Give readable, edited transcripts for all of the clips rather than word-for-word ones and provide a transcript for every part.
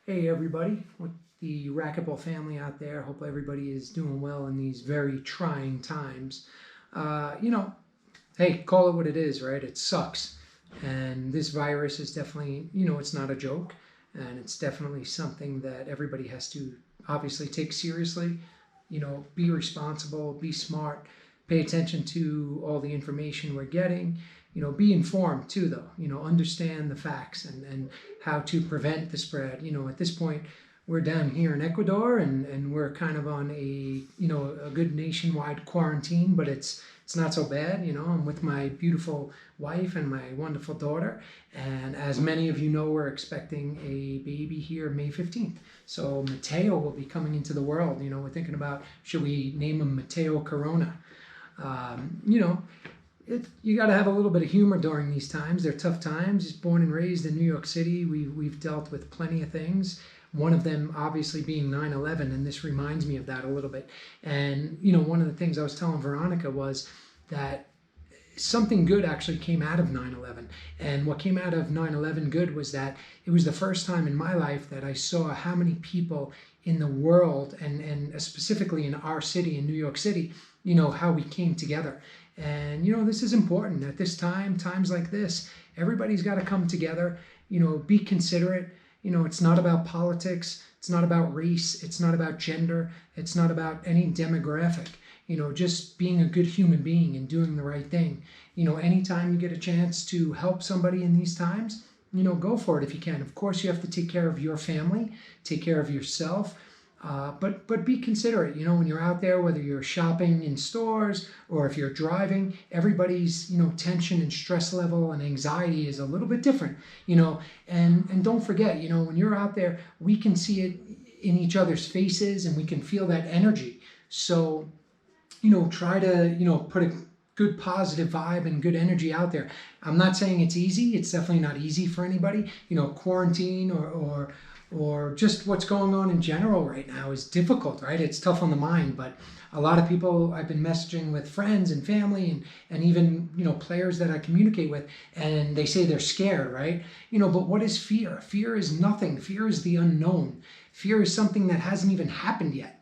Hey everybody, with the Racquetball family out there, hope everybody is doing well in these very trying times. Uh, you know, hey, call it what it is, right? It sucks. And this virus is definitely, it's not a joke. And it's definitely something that everybody has to obviously take seriously. Be responsible, be smart, pay attention to all the information we're getting. Be informed too, though. Understand the facts and how to prevent the spread. At this point, we're down here in Ecuador and we're kind of on a good nationwide quarantine, but it's not so bad. I'm with my beautiful wife and my wonderful daughter, and as many of you know, we're expecting a baby here May 15th. So Mateo will be coming into the world. We're thinking about, should we name him Mateo Corona? Um, you know, you got to have a little bit of humor during these times. They're tough times. He's born and raised in New York City. We've dealt with plenty of things. One of them obviously being 9/11, and this reminds me of that a little bit. And one of the things I was telling Veronica was that something good actually came out of 9/11. And what came out of 9/11 good was that it was the first time in my life that I saw how many people in the world, and specifically in our city, in New York City, how we came together. And this is important at this time, times like this. Everybody's got to come together, be considerate. It's not about politics, it's not about race, it's not about gender, it's not about any demographic. Just being a good human being and doing the right thing. Anytime you get a chance to help somebody in these times, go for it if you can. Of course, you have to take care of your family, take care of yourself, but be considerate. When you're out there, whether you're shopping in stores or if you're driving, everybody's tension and stress level and anxiety is a little bit different. And don't forget, when you're out there, we can see it in each other's faces and we can feel that energy. So try to put a good positive vibe and good energy out there. I'm not saying it's easy. It's definitely not easy for anybody. Quarantine or just what's going on in general right now is difficult, right? It's tough on the mind, but a lot of people I've been messaging with, friends and family and even, players that I communicate with, and they say they're scared, right? But what is fear? Fear is nothing. Fear is the unknown. Fear is something that hasn't even happened yet.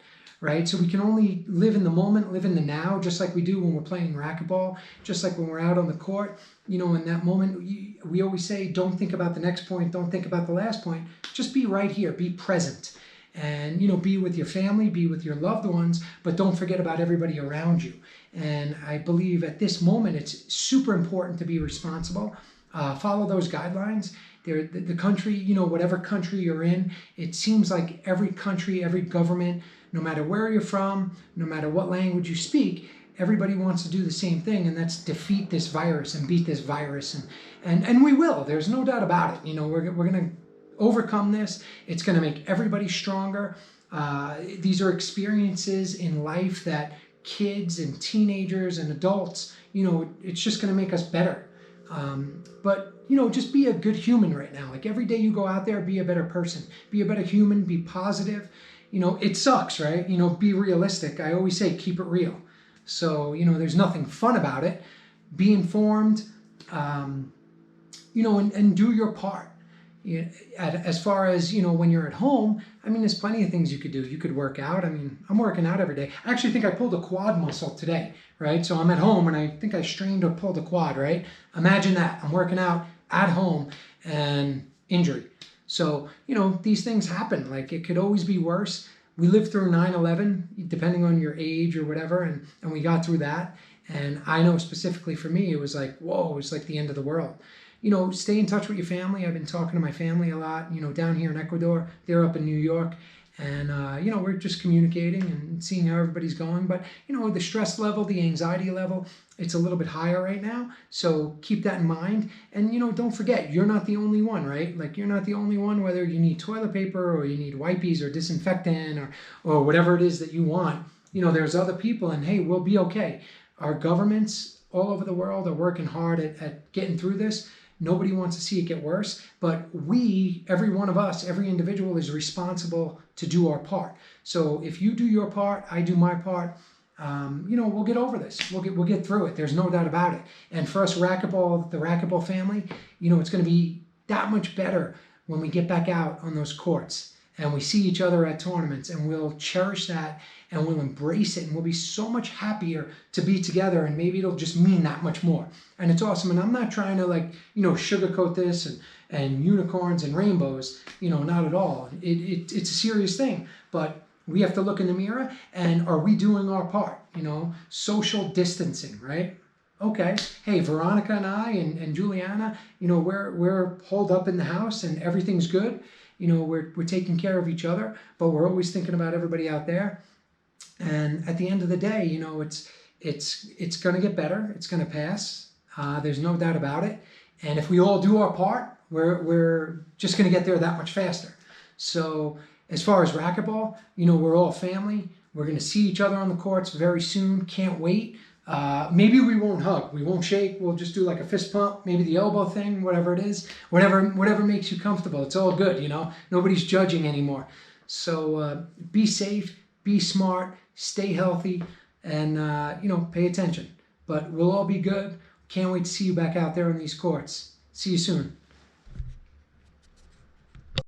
Right? So we can only live in the moment, live in the now, just like we do when we're playing racquetball, just like when we're out on the court. In that moment, we always say, don't think about the next point, don't think about the last point. Just be right here, be present. And, be with your family, be with your loved ones, but don't forget about everybody around you. And I believe at this moment, it's super important to be responsible. Follow those guidelines. The country, whatever country you're in, it seems like every country, every government, no matter where you're from, no matter what language you speak, everybody wants to do the same thing, and that's defeat this virus and beat this virus. And we will. There's no doubt about it. We're going to overcome this. It's going to make everybody stronger. These are experiences in life that kids and teenagers and adults, it's just going to make us better. But just be a good human right now. Like every day you go out there, be a better person, be a better human, be positive. It sucks, right? Be realistic. I always say, keep it real. So, there's nothing fun about it. Be informed, and do your part. As far as, when you're at home, there's plenty of things you could do. You could work out. I'm working out every day. I actually think I pulled a quad muscle today, right? So I'm at home and I think I strained or pulled a quad, right? Imagine that. I'm working out at home and injury. So, these things happen. Like, it could always be worse. We lived through 9/11, depending on your age or whatever, and we got through that. And I know specifically for me, it was like, whoa, it was like the end of the world. Stay in touch with your family. I've been talking to my family a lot, down here in Ecuador. They're up in New York. And, we're just communicating and seeing how everybody's going. But, the stress level, the anxiety level, it's a little bit higher right now. So keep that in mind. And, don't forget, you're not the only one, right? Like, you're not the only one, whether you need toilet paper or you need wipes or disinfectant or whatever it is that you want. There's other people, and hey, we'll be okay. Our governments all over the world are working hard at getting through this. Nobody wants to see it get worse, but we, every one of us, every individual is responsible to do our part. So if you do your part, I do my part, we'll get over this. We'll get through it. There's no doubt about it. And for us the Racquetball family, it's going to be that much better when we get back out on those courts. and we see each other at tournaments, and we'll cherish that and we'll embrace it, and we'll be so much happier to be together, and maybe it'll just mean that much more. And it's awesome. And I'm not trying to, like, sugarcoat this and unicorns and rainbows, not at all. It's a serious thing, but we have to look in the mirror, and are we doing our part? Social distancing, right? Okay, hey, Veronica and I and Juliana, we're holed up in the house and everything's good. We're taking care of each other, but we're always thinking about everybody out there. And at the end of the day, it's going to get better. It's going to pass. There's no doubt about it. And if we all do our part, we're just going to get there that much faster. So as far as racquetball, we're all family. We're going to see each other on the courts very soon. Can't wait. Maybe we won't hug. We won't shake. We'll just do like a fist pump, maybe the elbow thing, whatever it is. Whatever makes you comfortable. It's all good, Nobody's judging anymore. So be safe, be smart, stay healthy, and, pay attention. But we'll all be good. Can't wait to see you back out there on these courts. See you soon.